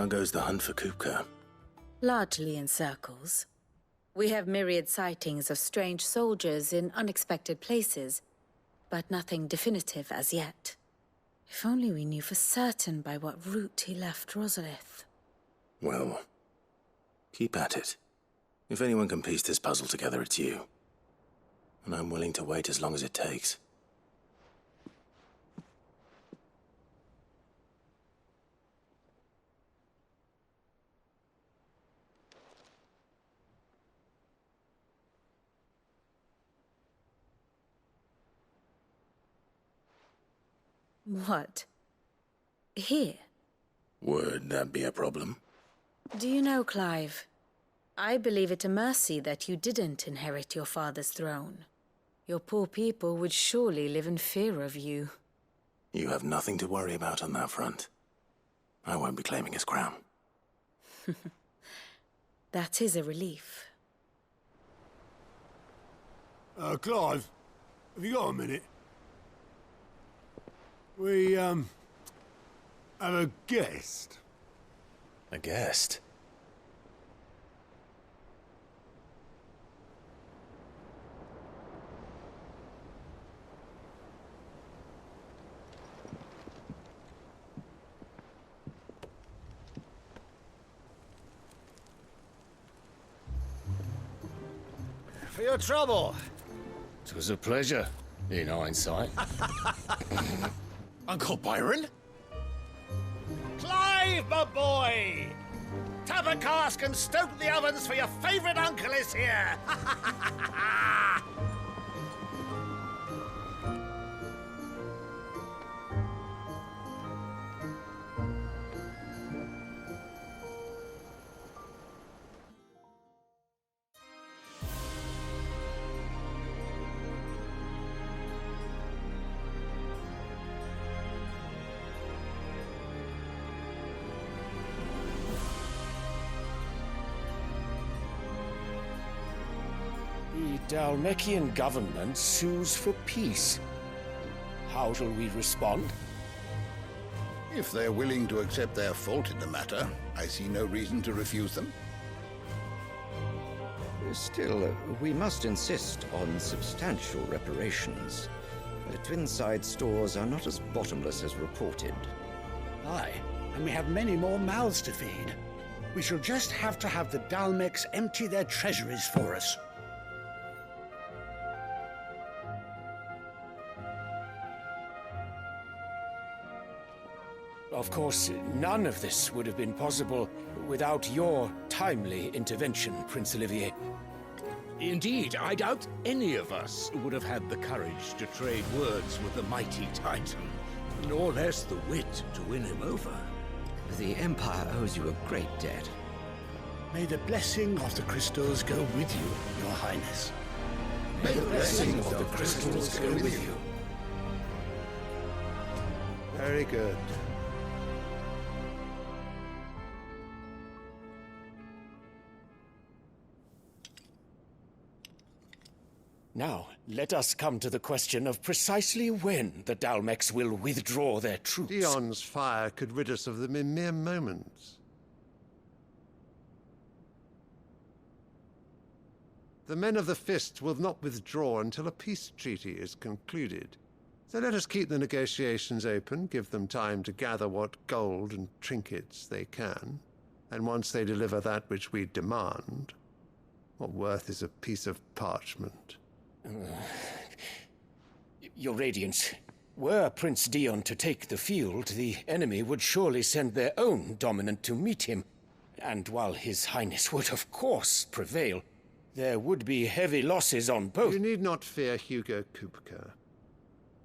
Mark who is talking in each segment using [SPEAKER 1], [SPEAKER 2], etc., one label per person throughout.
[SPEAKER 1] How goes the hunt for Kupka?
[SPEAKER 2] Largely in circles. We have myriad sightings of strange soldiers in unexpected places, but nothing definitive as yet. If only we knew for certain by what route he left Rosalith.
[SPEAKER 1] Well, keep at it. If anyone can piece this puzzle together, it's you. And I'm willing to wait as long as it takes.
[SPEAKER 2] What? Here?
[SPEAKER 1] Would that be a problem?
[SPEAKER 2] Do you know, Clive, I believe it a mercy that you didn't inherit your father's throne. Your poor people would surely live in fear of you.
[SPEAKER 1] You have nothing to worry about on that front. I won't be claiming his crown.
[SPEAKER 2] That is a relief.
[SPEAKER 3] Clive, have you got a minute? We, have a guest.
[SPEAKER 1] A guest?
[SPEAKER 4] For your trouble.
[SPEAKER 5] It was a pleasure, in hindsight.
[SPEAKER 4] Uncle Byron? Clive, my boy! Tap a cask and stoke the ovens, for your favourite uncle is here!
[SPEAKER 5] The Dalmekian government sues for peace. How shall we respond?
[SPEAKER 6] If they're willing to accept their fault in the matter, I see no reason to refuse them.
[SPEAKER 7] Still, we must insist on substantial reparations. Twinside stores are not as bottomless as reported.
[SPEAKER 8] Aye, and we have many more mouths to feed. We shall just have to have the Dalmeks empty their treasuries for us.
[SPEAKER 5] Of course, none of this would have been possible without your timely intervention, Prince Olivier.
[SPEAKER 9] Indeed, I doubt any of us would have had the courage to trade words with the mighty Titan, nor less the wit to win him over.
[SPEAKER 7] The Empire owes you a great debt.
[SPEAKER 8] May the blessing of the crystals go with you, Your Highness.
[SPEAKER 6] May the blessing of the crystals go with you.
[SPEAKER 3] Very good.
[SPEAKER 5] Now, let us come to the question of precisely when the Dalmeks will withdraw their troops.
[SPEAKER 3] Dion's fire could rid us of them in mere moments. The men of the Fist will not withdraw until a peace treaty is concluded. So let us keep the negotiations open, give them time to gather what gold and trinkets they can, and once they deliver that which we demand, what worth is a piece of parchment?
[SPEAKER 5] Your Radiance, were Prince Dion to take the field, the enemy would surely send their own dominant to meet him. And while His Highness would of course prevail, there would be heavy losses on both.
[SPEAKER 3] You need not fear Hugo Kupka.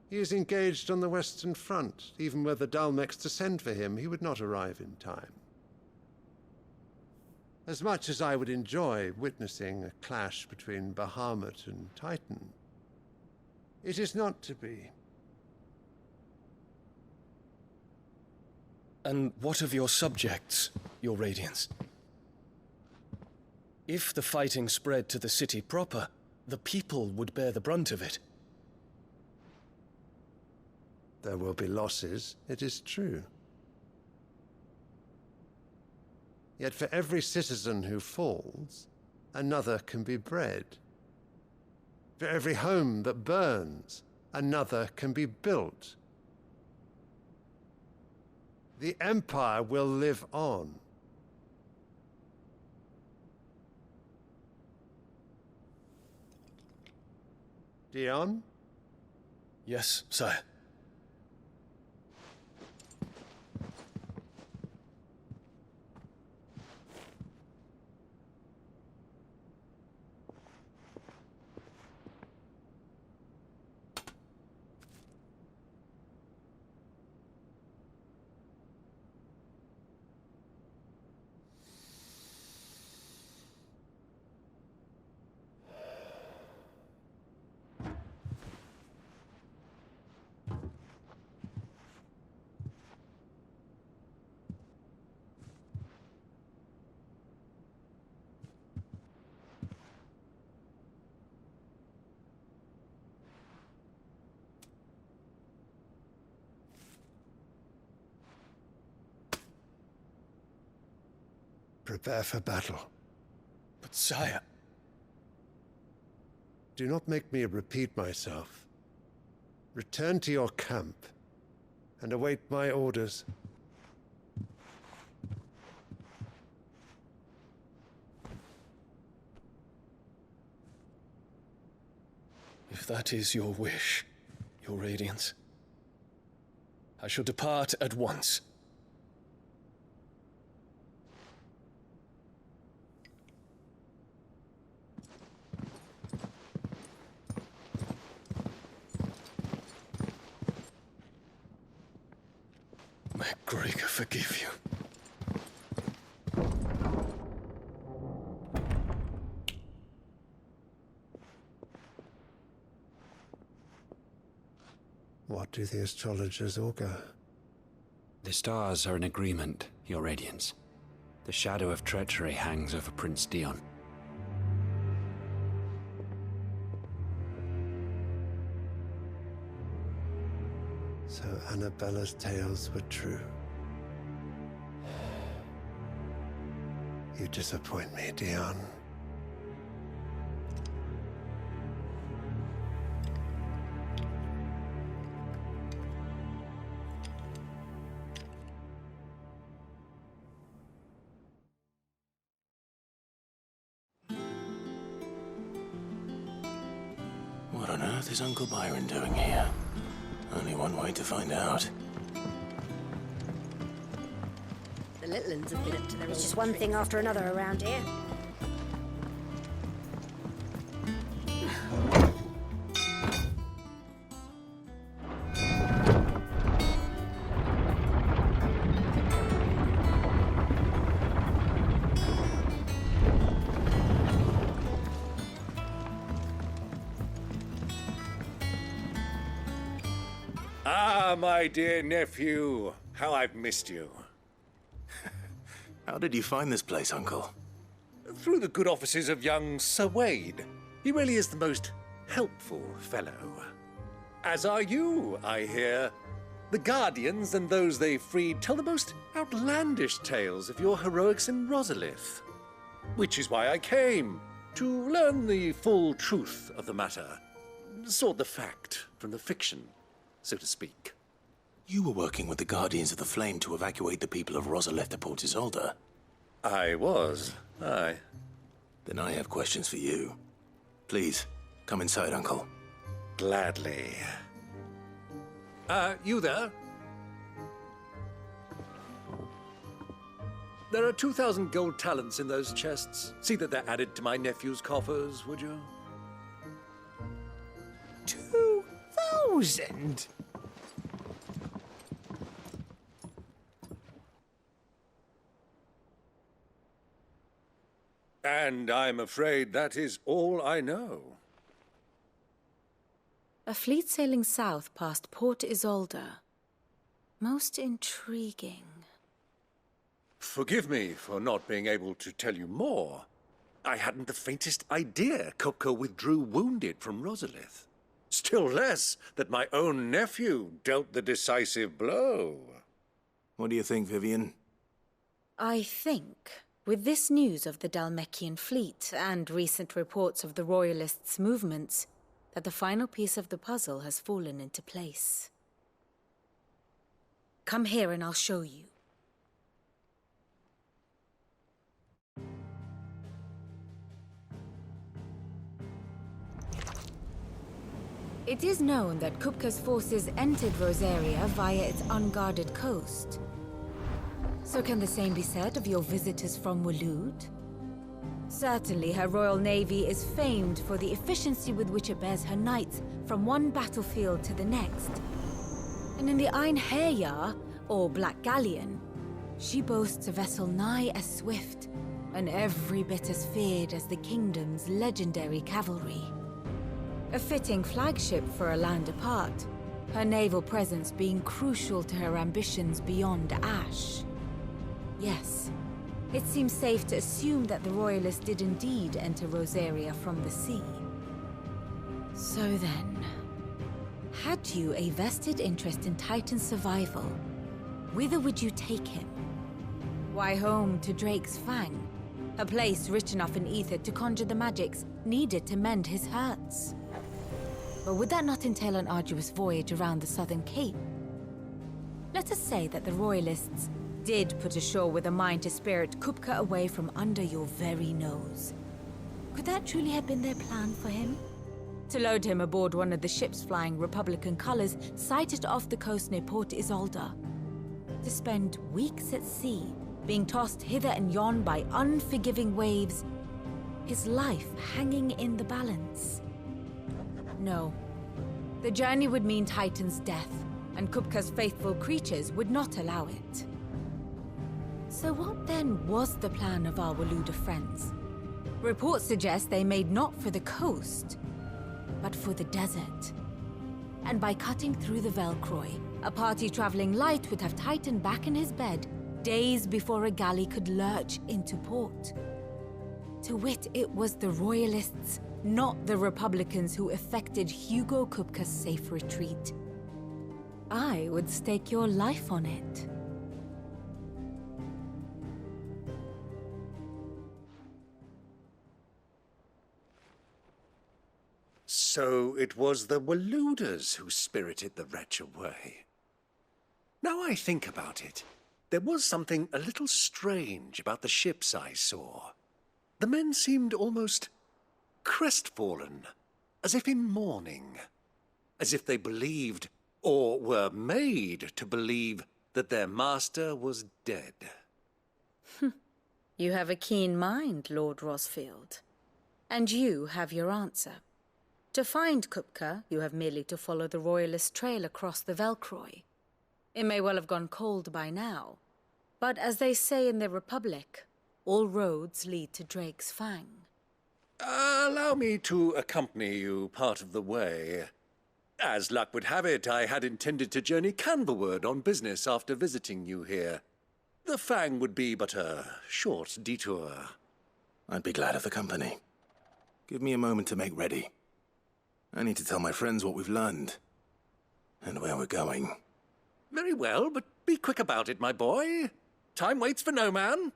[SPEAKER 3] He is engaged on the Western Front. Even were the Dalmeks to send for him, he would not arrive in time. As much as I would enjoy witnessing a clash between Bahamut and Titan, it is not to be.
[SPEAKER 10] And what of your subjects, Your Radiance? If the fighting spread to the city proper, the people would bear the brunt of it.
[SPEAKER 3] There will be losses, it is true. Yet for every citizen who falls, another can be bred. For every home that burns, another can be built. The Empire will live on. Dion?
[SPEAKER 10] Yes, sire.
[SPEAKER 3] Prepare for battle.
[SPEAKER 10] But sire...
[SPEAKER 3] Do not make me repeat myself. Return to your camp and await my orders.
[SPEAKER 10] If that is your wish, Your Radiance, I shall depart at once. May Gregor forgive you.
[SPEAKER 3] What do the astrologers augur?
[SPEAKER 11] The stars are in agreement, Your Radiance. The shadow of treachery hangs over Prince Dion.
[SPEAKER 3] So Annabella's tales were true. You disappoint me, Dion.
[SPEAKER 1] What on earth is Uncle Byron doing here? Only one way to find out.
[SPEAKER 12] The little ones have been up to their
[SPEAKER 13] There's just one thing after another around here.
[SPEAKER 4] Ah, my dear nephew, how I've missed you.
[SPEAKER 1] How did you find this place, Uncle?
[SPEAKER 4] Through the good offices of young Sir Wade. He really is the most helpful fellow. As are you, I hear. The Guardians and those they freed tell the most outlandish tales of your heroics in Rosalith. Which is why I came, to learn the full truth of the matter. Sort the fact from the fiction, so to speak.
[SPEAKER 1] You were working with the Guardians of the Flame to evacuate the people of Rosalith to Port Isolde.
[SPEAKER 4] I was, aye.
[SPEAKER 1] Then I have questions for you. Please, come inside, Uncle.
[SPEAKER 4] Gladly. You there? There are 2,000 gold talents in those chests. See that they're added to my nephew's coffers, would you?
[SPEAKER 5] 2,000?
[SPEAKER 4] And I'm afraid that is all I know.
[SPEAKER 2] A fleet sailing south past Port Isolde. Most intriguing.
[SPEAKER 4] Forgive me for not being able to tell you more. I hadn't the faintest idea Kopko withdrew wounded from Rosalith. Still less that my own nephew dealt the decisive blow.
[SPEAKER 1] What do you think, Vivian?
[SPEAKER 2] I think With this news of the Dalmekian fleet and recent reports of the Royalists' movements, that the final piece of the puzzle has fallen into place. Come here and I'll show you. It is known that Kupka's forces entered Rosaria via its unguarded coast. So can the same be said of your visitors from Waloed? Certainly her Royal Navy is famed for the efficiency with which it bears her knights from one battlefield to the next. And in the Einherjar, or Black Galleon, she boasts a vessel nigh as swift and every bit as feared as the kingdom's legendary cavalry. A fitting flagship for a land apart, her naval presence being crucial to her ambitions beyond Ash. Yes, it seems safe to assume that the Royalists did indeed enter Rosaria from the sea. So then, had you a vested interest in Titan's survival, whither would you take him? Why, home to Drake's Fang, a place rich enough in ether to conjure the magics needed to mend his hurts. But would that not entail an arduous voyage around the southern cape? Let us say that the Royalists did put ashore with a mind to spirit Kupka away from under your very nose. Could that truly have been their plan for him? To load him aboard one of the ships flying Republican colors sighted off the coast near Port Isolde? To spend weeks at sea, being tossed hither and yon by unforgiving waves, his life hanging in the balance? No. The journey would mean Titan's death, and Kupka's faithful creatures would not allow it. So what then was the plan of our Waluda friends? Reports suggest they made not for the coast, but for the desert. And by cutting through the Velcroy, a party traveling light would have Titan back in his bed days before a galley could lurch into port. To wit, it was the Royalists, not the Republicans, who effected Hugo Kupka's safe retreat. I would stake your life on it.
[SPEAKER 4] So it was the Waluders who spirited the wretch away. Now I think about it, there was something a little strange about the ships I saw. The men seemed almost crestfallen, as if in mourning, as if they believed, or were made to believe, that their master was dead.
[SPEAKER 2] You have a keen mind, Lord Rosfield. And you have your answer. To find Kupka, you have merely to follow the Royalist trail across the Velcroy. It may well have gone cold by now, but as they say in the Republic, all roads lead to Drake's Fang.
[SPEAKER 4] Allow me to accompany you part of the way. As luck would have it, I had intended to journey Canverward on business after visiting you here. The Fang would be but a short detour.
[SPEAKER 1] I'd be glad of the company. Give me a moment to make ready. I need to tell my friends what we've learned, and where we're going.
[SPEAKER 4] Very well, but be quick about it, my boy. Time waits for no man.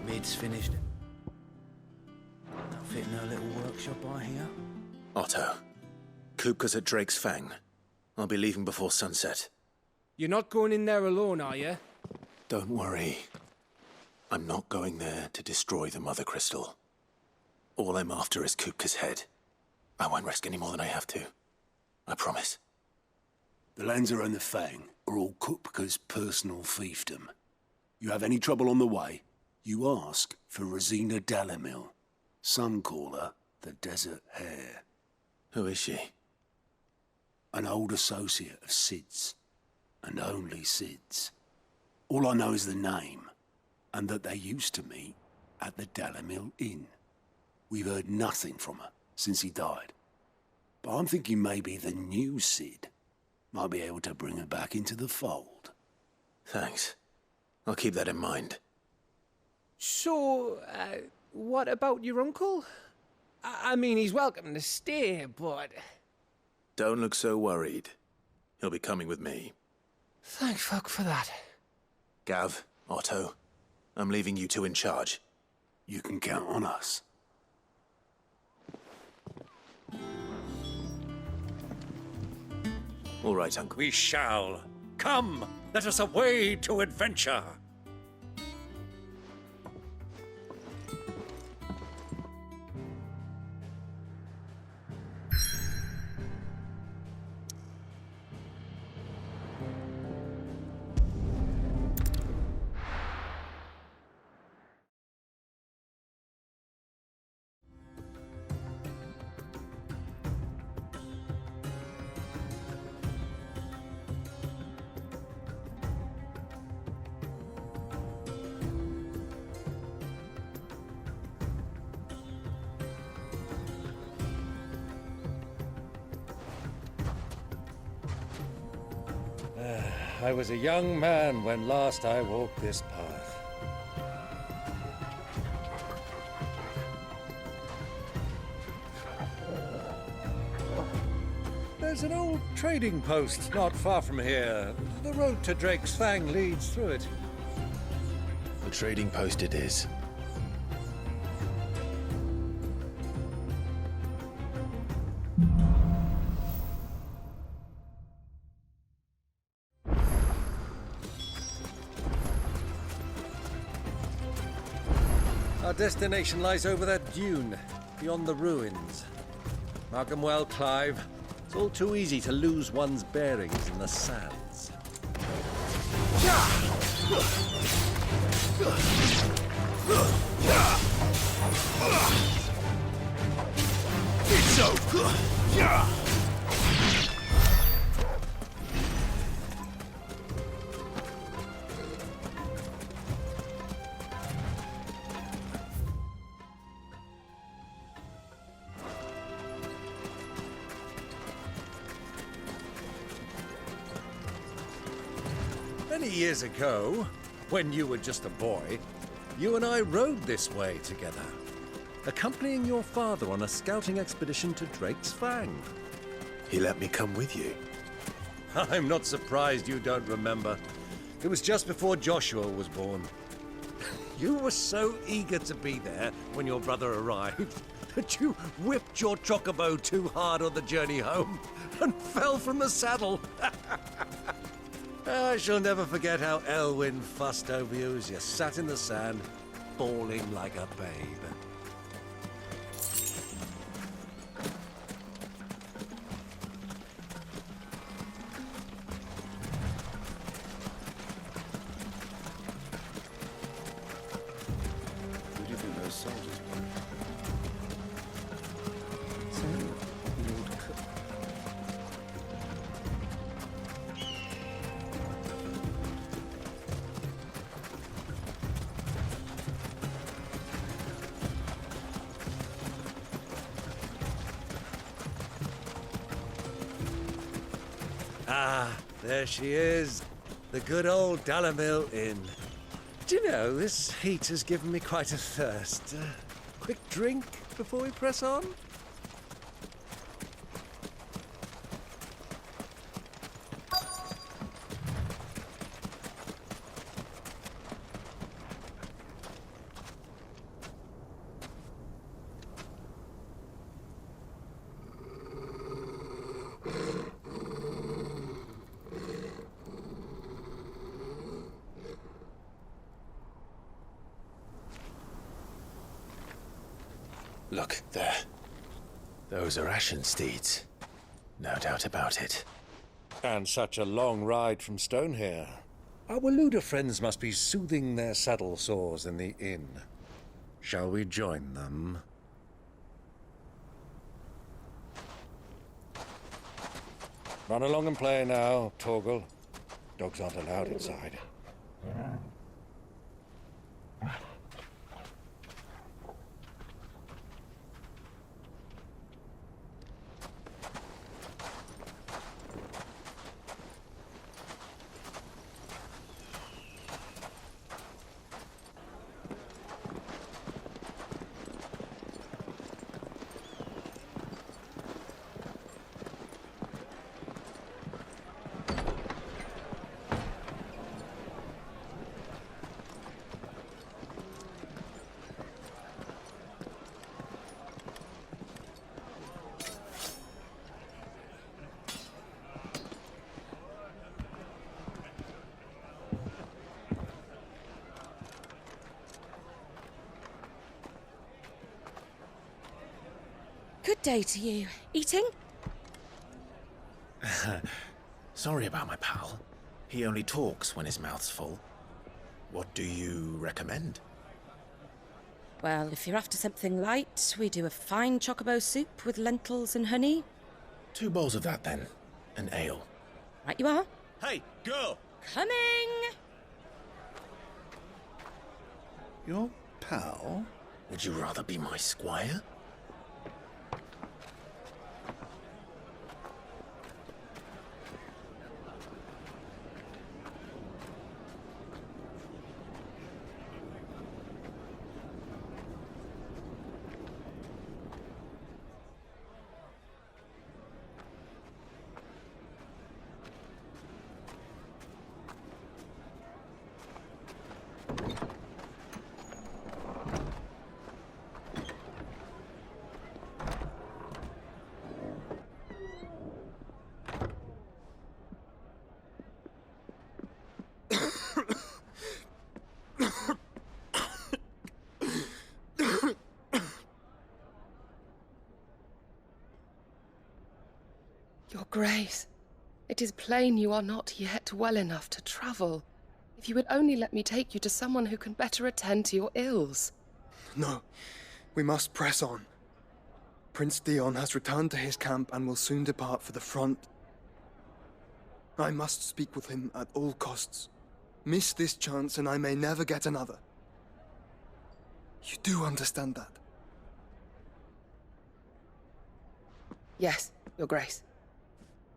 [SPEAKER 14] Mid's finished. Not fitting her little workshop by here.
[SPEAKER 1] Otto, Kupka's at Drake's Fang. I'll be leaving before sunset.
[SPEAKER 15] You're not going in there alone, are you?
[SPEAKER 1] Don't worry. I'm not going there to destroy the Mother Crystal. All I'm after is Kupka's head. I won't risk any more than I have to. I promise.
[SPEAKER 16] The lands around the Fang are all Kupka's personal fiefdom. You have any trouble on the way, you ask for Rosina Dalamil. Some call her the Desert Hare.
[SPEAKER 1] Who is she?
[SPEAKER 16] An old associate of Sid's, and only Sid's. All I know is the name, and that they used to meet at the Dalamil Inn. We've heard nothing from her since he died. But I'm thinking maybe the new Sid might be able to bring her back into the fold.
[SPEAKER 1] Thanks. I'll keep that in mind.
[SPEAKER 15] So, what about your uncle? I mean, he's welcome to stay, but...
[SPEAKER 1] Don't look so worried. He'll be coming with me.
[SPEAKER 15] Thank fuck for that.
[SPEAKER 1] Gav, Otto, I'm leaving you two in charge.
[SPEAKER 16] You can count on us.
[SPEAKER 1] All right, Uncle.
[SPEAKER 4] We shall. Come, let us away to adventure. I was a young man when last I walked this path. There's an old trading post not far from here. The road to Drake's Fang leads through it.
[SPEAKER 1] The trading post it is.
[SPEAKER 4] Our destination lies over that dune, beyond the ruins. Mark 'em well, Clive. It's all too easy to lose one's bearings in the sands.
[SPEAKER 16] It's over!
[SPEAKER 4] Many years ago, when you were just a boy, you and I rode this way together, accompanying your father on a scouting expedition to Drake's Fang.
[SPEAKER 1] He let me come with you.
[SPEAKER 4] I'm not surprised you don't remember. It was just before Joshua was born. You were so eager to be there when your brother arrived that you whipped your chocobo too hard on the journey home and fell from the saddle. I shall never forget how Elwyn fussed over you as you sat in the sand, bawling like a babe.
[SPEAKER 6] Who do you think those soldiers were?
[SPEAKER 4] Ah, there she is. The good old Dalamil Inn. Do you know, this heat has given me quite a thirst. Quick drink before we press on?
[SPEAKER 1] Look, there. Those are Ashen steeds. No doubt about it.
[SPEAKER 4] And such a long ride from Stonehere. Our Waluda friends must be soothing their saddle sores in the inn. Shall we join them? Run along and play now, Torgal. Dogs aren't allowed inside.
[SPEAKER 12] Good day to you. Eating?
[SPEAKER 1] Sorry about my pal. He only talks when his mouth's full. What do you recommend?
[SPEAKER 12] Well, if you're after something light, we do a fine chocobo soup with lentils and honey.
[SPEAKER 1] 2 bowls of that, then. An ale.
[SPEAKER 12] Right you are.
[SPEAKER 1] Hey, girl!
[SPEAKER 12] Coming!
[SPEAKER 6] Your pal?
[SPEAKER 1] Would you rather be my squire?
[SPEAKER 17] Your Grace, it is plain you are not yet well enough to travel. If you would only let me take you to someone who can better attend to your ills.
[SPEAKER 18] No, we must press on. Prince Dion has returned to his camp and will soon depart for the front. I must speak with him at all costs. Miss this chance and I may never get another. You do understand that?
[SPEAKER 17] Yes, Your Grace.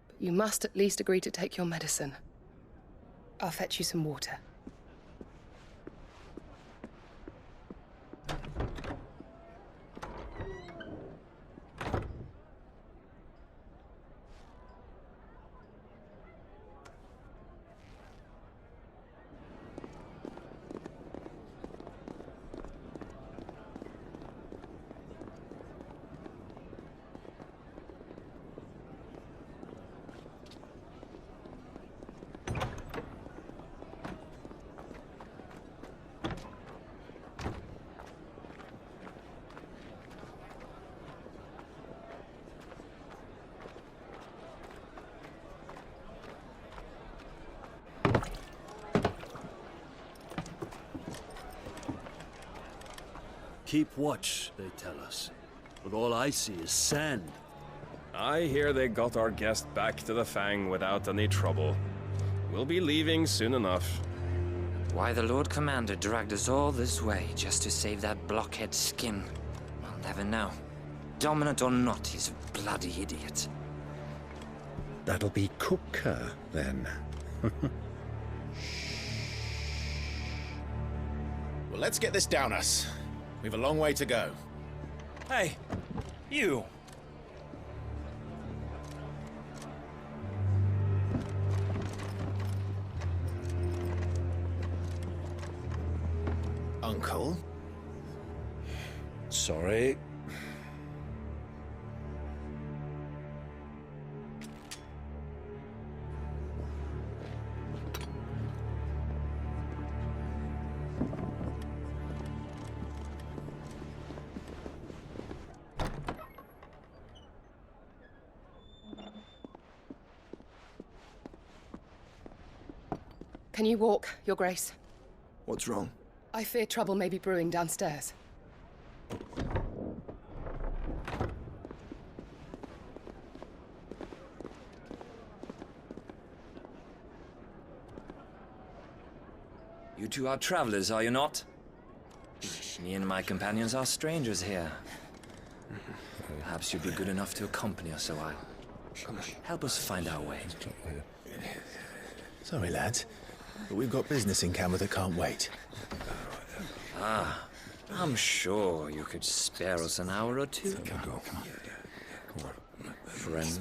[SPEAKER 17] But you must at least agree to take your medicine. I'll fetch you some water.
[SPEAKER 16] Keep watch, they tell us. But all I see is sand.
[SPEAKER 10] I hear they got our guest back to the Fang without any trouble. We'll be leaving soon enough.
[SPEAKER 11] Why the Lord Commander dragged us all this way just to save that blockhead skin, I'll never know. Dominant or not, he's a bloody idiot.
[SPEAKER 19] That'll be Cooker, then.
[SPEAKER 1] Well, let's get this down us. We've a long way to go.
[SPEAKER 20] Hey, you!
[SPEAKER 1] Uncle?
[SPEAKER 6] Sorry.
[SPEAKER 17] Can you walk, Your Grace?
[SPEAKER 18] What's wrong?
[SPEAKER 17] I fear trouble may be brewing downstairs.
[SPEAKER 11] You two are travelers, are you not? Me and my companions are strangers here. Perhaps you'd be good enough to accompany us a while. Help us find our way.
[SPEAKER 1] Sorry, lads, but we've got business in camera that can't wait.
[SPEAKER 11] Ah, I'm sure you could spare us an hour or two.
[SPEAKER 1] Come on.
[SPEAKER 11] Friend.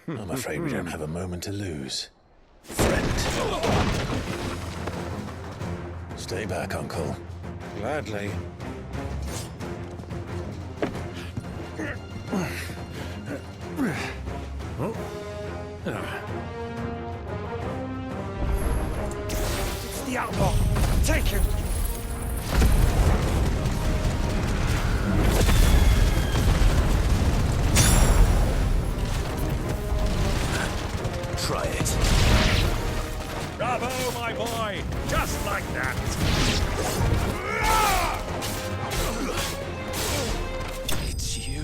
[SPEAKER 1] I'm afraid we don't have a moment to lose. Friend. Stay back, Uncle.
[SPEAKER 5] Gladly.
[SPEAKER 15] It's the outlaw. Take him.
[SPEAKER 1] Try it.
[SPEAKER 9] Bravo, my boy! Just like that!
[SPEAKER 1] It's you.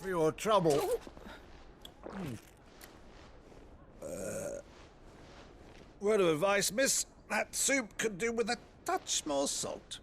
[SPEAKER 19] For your trouble. Word of advice, miss. That soup could do with a touch more salt.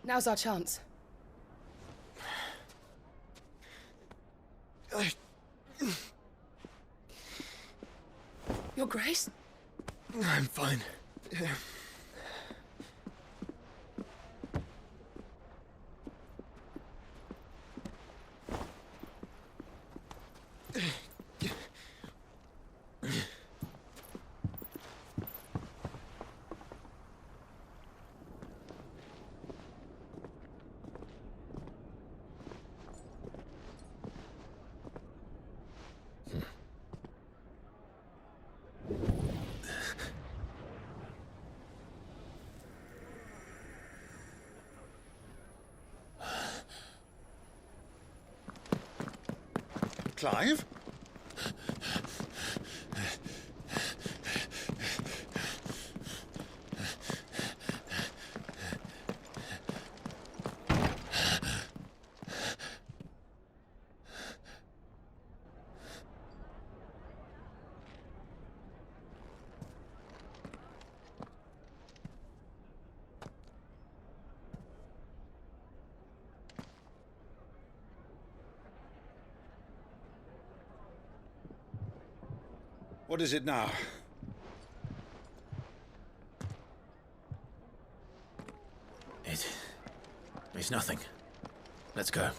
[SPEAKER 17] Now's our chance. Your Grace?
[SPEAKER 18] I'm fine.
[SPEAKER 19] Clive? What is it now?
[SPEAKER 1] It's nothing. Let's go.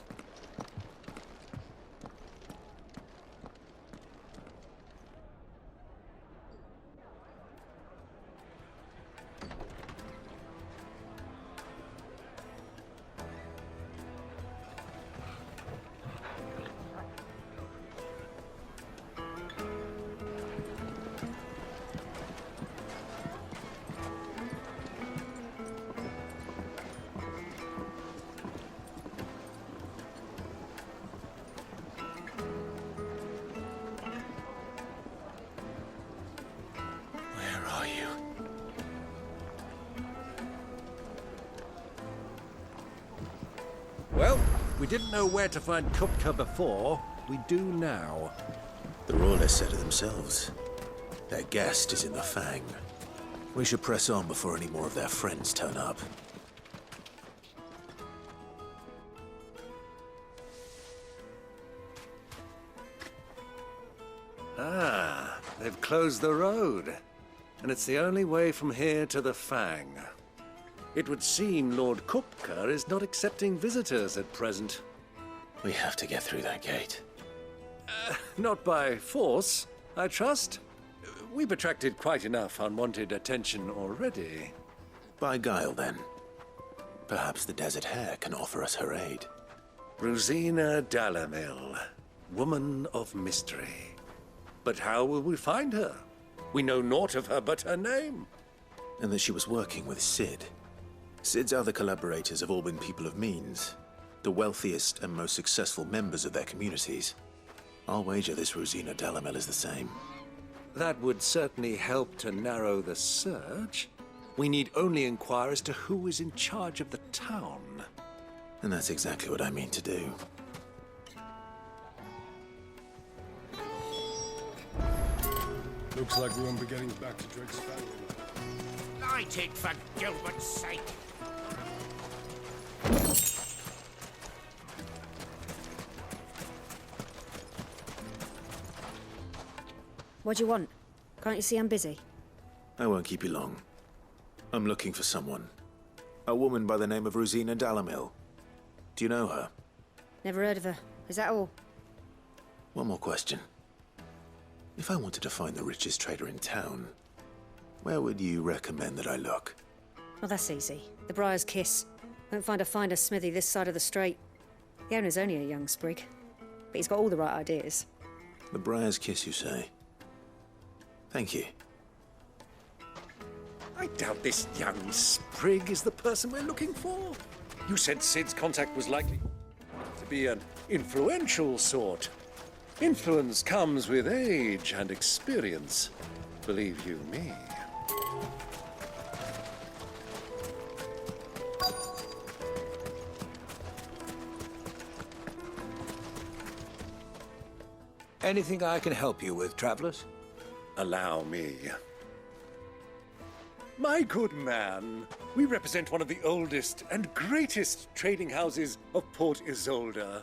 [SPEAKER 4] Well, we didn't know where to find Kupka before. We do now.
[SPEAKER 1] The Royalists said it themselves. Their guest is in the Fang. We should press on before any more of their friends turn up.
[SPEAKER 4] Ah, they've closed the road. And it's the only way from here to the Fang. It would seem Lord Kupka is not accepting visitors at present.
[SPEAKER 1] We have to get through that gate.
[SPEAKER 4] Not by force, I trust. We've attracted quite enough unwanted attention already.
[SPEAKER 1] By guile, then. Perhaps the Desert Hare can offer us her aid.
[SPEAKER 4] Rosina Dalamil, woman of mystery. But how will we find her? We know naught of her but her name.
[SPEAKER 1] And that she was working with Sid. Sid's other collaborators have all been people of means, the wealthiest and most successful members of their communities. I'll wager this Rosina Dalamel is the same.
[SPEAKER 4] That would certainly help to narrow the search. We need only inquire as to who is in charge of the town.
[SPEAKER 1] And that's exactly what I mean to do.
[SPEAKER 21] Looks like we won't be getting back to Drake's family.
[SPEAKER 9] Light it for Gilbert's sake.
[SPEAKER 13] What do you want? Can't you see I'm busy?
[SPEAKER 1] I won't keep you long. I'm looking for someone. A woman by the name of Rosina Dalamil. Do you know her?
[SPEAKER 13] Never heard of her. Is that all?
[SPEAKER 1] One more question. If I wanted to find the richest trader in town, where would you recommend that I look?
[SPEAKER 13] Well, that's easy. The Briar's Kiss. Won't find a finer smithy this side of the strait. The owner's only a young sprig, but he's got all the right ideas.
[SPEAKER 1] The Briar's Kiss, you say? Thank you.
[SPEAKER 4] I doubt this young sprig is the person we're looking for. You said Sid's contact was likely to be an influential sort. Influence comes with age and experience, believe you me.
[SPEAKER 16] Anything I can help you with, travelers?
[SPEAKER 4] Allow me. My good man, we represent one of the oldest and greatest trading houses of Port Isolde.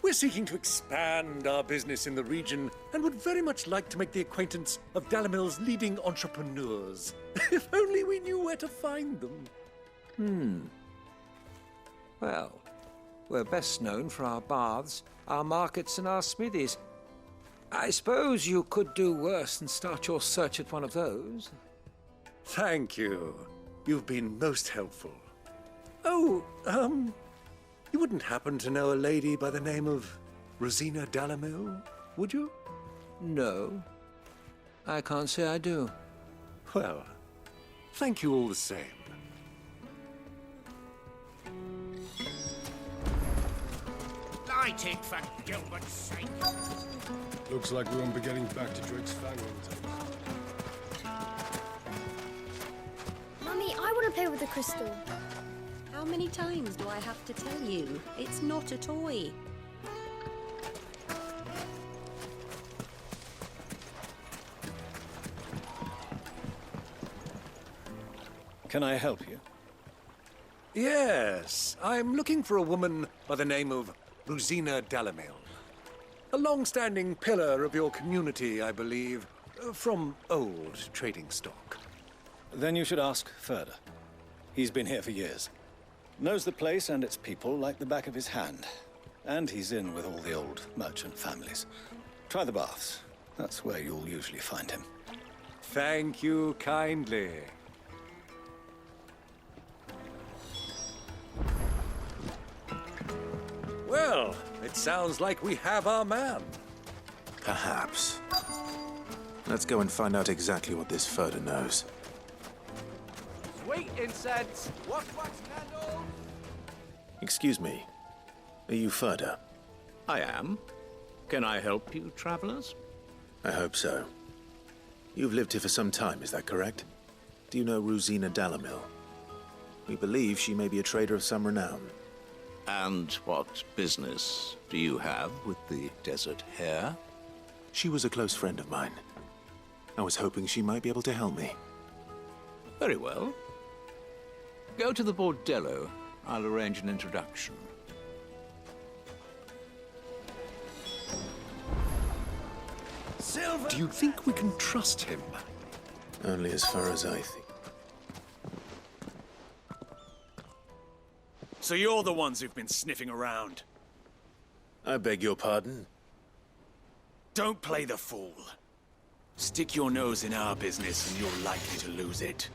[SPEAKER 4] We're seeking to expand our business in the region and would very much like to make the acquaintance of Dalamil's leading entrepreneurs. If only we knew where to find them.
[SPEAKER 22] Well, we're best known for our baths, our markets, and our smithies. I suppose you could do worse than start your search at one of those.
[SPEAKER 4] Thank you. You've been most helpful. Oh, you wouldn't happen to know a lady by the name of Rosina Dalamil, would you?
[SPEAKER 22] No. I can't say I do.
[SPEAKER 4] Well, thank you all the same.
[SPEAKER 9] Light it for Gilbert's sake.
[SPEAKER 21] Looks like we won't be getting back to Drake's family in time.
[SPEAKER 23] Mummy, I want to play with the crystal.
[SPEAKER 24] How many times do I have to tell you? It's not a toy.
[SPEAKER 10] Can I help you?
[SPEAKER 4] Yes, I'm looking for a woman by the name of Rosina Dalamil. A long-standing pillar of your community, I believe, from old trading stock.
[SPEAKER 10] Then you should ask further. He's been here for years. Knows the place and its people like the back of his hand. And he's in with all the old merchant families. Try the baths. That's where you'll usually find him.
[SPEAKER 4] Thank you kindly. Well, it sounds like we have our man.
[SPEAKER 1] Perhaps. Let's go and find out exactly what this Furder knows.
[SPEAKER 25] Sweet incense! Wax candles!
[SPEAKER 1] Excuse me. Are you Furder?
[SPEAKER 9] I am. Can I help you, travelers?
[SPEAKER 1] I hope so. You've lived here for some time, is that correct? Do you know Rosina Dalamil? We believe she may be a trader of some renown.
[SPEAKER 9] And what business do you have with the desert hare?
[SPEAKER 1] She was a close friend of mine. I was hoping she might be able to help me.
[SPEAKER 9] Very well. Go to the bordello. I'll arrange an introduction.
[SPEAKER 4] Silver. Do you think we can trust him?
[SPEAKER 1] Only as far as I think.
[SPEAKER 20] So you're the ones who've been sniffing around?
[SPEAKER 1] I beg your pardon?
[SPEAKER 20] Don't play the fool. Stick your nose in our business and you're likely to lose it.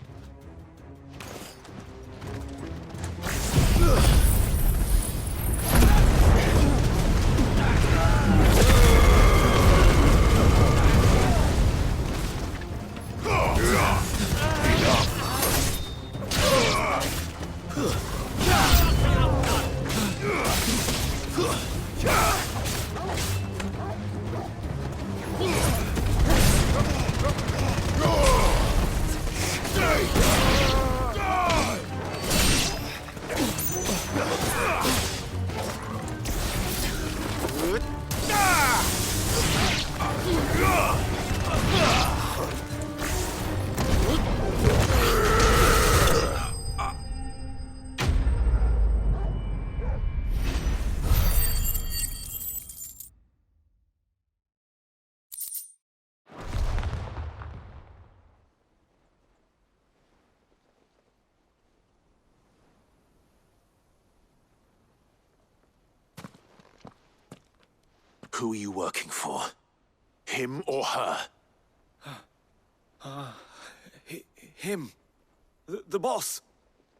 [SPEAKER 1] Who are you working for? Him or her?
[SPEAKER 20] Him. The boss.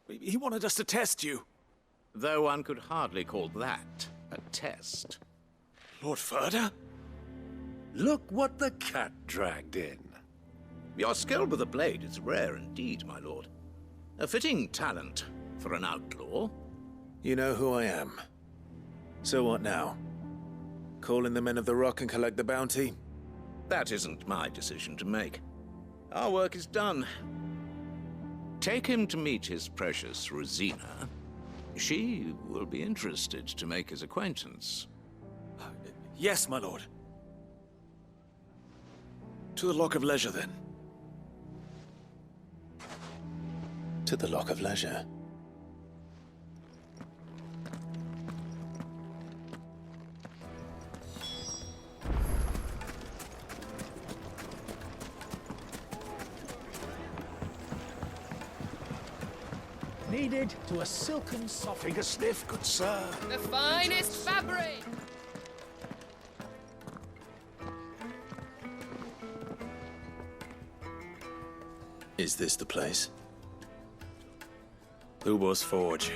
[SPEAKER 20] He wanted us to test you.
[SPEAKER 9] Though one could hardly call that a test.
[SPEAKER 20] Lord Furder?
[SPEAKER 4] Look what the cat dragged in.
[SPEAKER 9] Your skill with the blade is rare indeed, my lord. A fitting talent for an outlaw.
[SPEAKER 1] You know who I am. So what now? Call in the Men of the Rock and collect the bounty?
[SPEAKER 9] That isn't my decision to make. Our work is done. Take him to meet his precious Rosina. She will be interested to make his acquaintance.
[SPEAKER 20] Yes, my lord. To the Lock of Leisure, then.
[SPEAKER 1] To the Lock of Leisure.
[SPEAKER 19] Needed to a silken soft. Take a sniff, good sir.
[SPEAKER 17] The finest fabric!
[SPEAKER 1] Is this the place?
[SPEAKER 10] Ubor's Forge.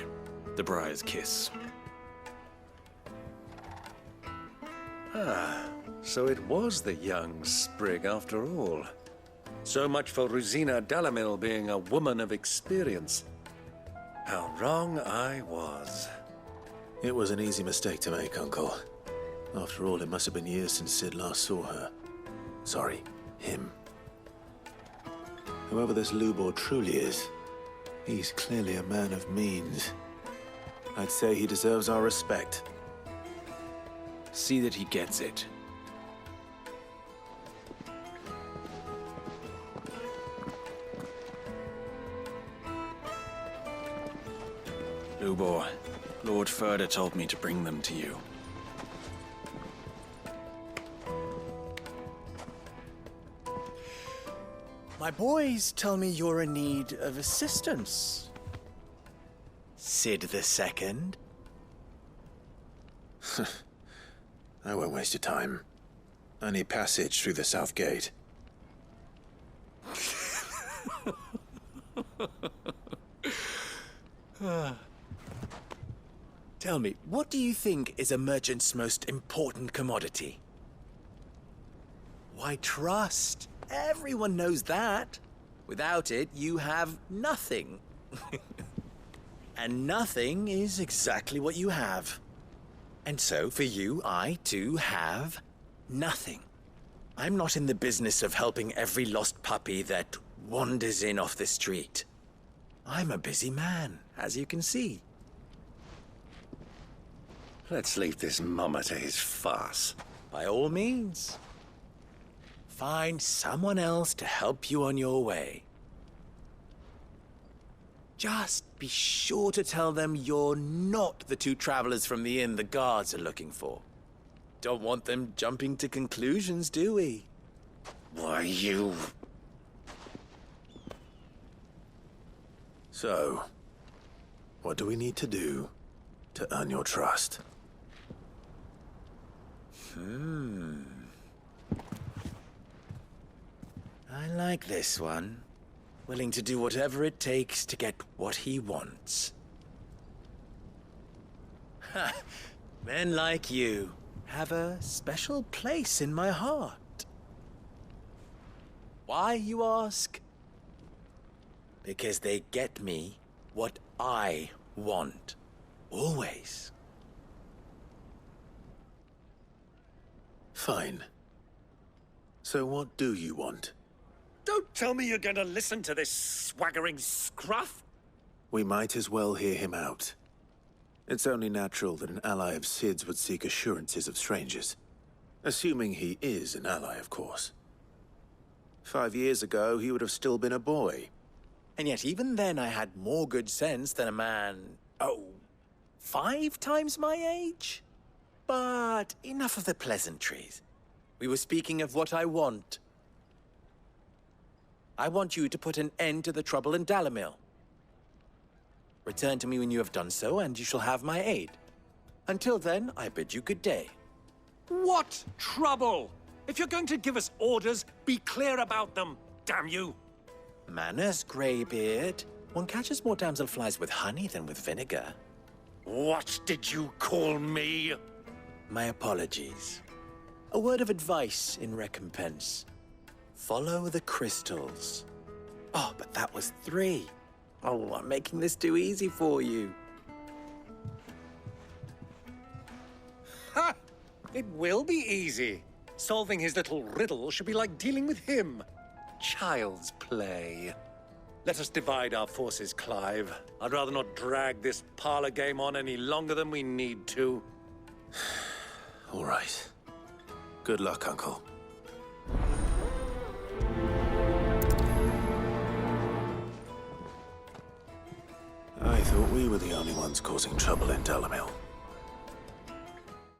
[SPEAKER 10] The Briar's Kiss.
[SPEAKER 4] Ah, so it was the young sprig after all. So much for Rosina Dalamil being a woman of experience. How wrong I was.
[SPEAKER 1] It was an easy mistake to make, Uncle. After all, it must have been years since Sid last saw her. Sorry, him. Whoever this Lubor truly is, he's clearly a man of means. I'd say he deserves our respect.
[SPEAKER 20] See that he gets it. Lubor, Lord Furder told me to bring them to you.
[SPEAKER 2] My boys tell me you're in need of assistance. Sid the Second?
[SPEAKER 1] I won't waste your time. I need passage through the south gate.
[SPEAKER 2] Tell me, what do you think is a merchant's most important commodity? Why, trust. Everyone knows that. Without it, you have nothing. And nothing is exactly what you have. And so, for you, I, too, have nothing. I'm not in the business of helping every lost puppy that wanders in off the street. I'm a busy man, as you can see.
[SPEAKER 4] Let's leave this mummer to his farce.
[SPEAKER 2] By all means. Find someone else to help you on your way. Just be sure to tell them you're not the two travelers from the inn the guards are looking for. Don't want them jumping to conclusions, do we?
[SPEAKER 4] Why, you...
[SPEAKER 1] So, what do we need to do to earn your trust?
[SPEAKER 2] I like this one. Willing to do whatever it takes to get what he wants. Ha! Men like you have a special place in my heart. Why, you ask? Because they get me what I want. Always.
[SPEAKER 1] Fine. So what do you want?
[SPEAKER 4] Don't tell me you're going to listen to this swaggering scruff!
[SPEAKER 1] We might as well hear him out. It's only natural that an ally of Sid's would seek assurances of strangers. Assuming he is an ally, of course. 5 years ago, he would have still been a boy.
[SPEAKER 2] And yet even then I had more good sense than a man, 5 times my age? But enough of the pleasantries. We were speaking of what I want. I want you to put an end to the trouble in Dalamil. Return to me when you have done so, and you shall have my aid. Until then, I bid you good day.
[SPEAKER 4] What trouble? If you're going to give us orders, be clear about them, damn you!
[SPEAKER 2] Manners, Greybeard. One catches more damselflies with honey than with vinegar.
[SPEAKER 4] What did you call me?
[SPEAKER 2] My apologies. A word of advice in recompense. Follow the crystals. Oh, but that was 3. Oh, I'm making this too easy for you.
[SPEAKER 4] Ha! It will be easy. Solving his little riddle should be like dealing with him. Child's play. Let us divide our forces, Clive. I'd rather not drag this parlor game on any longer than we need to.
[SPEAKER 1] All right. Good luck, Uncle. I thought we were the only ones causing trouble in Delamil.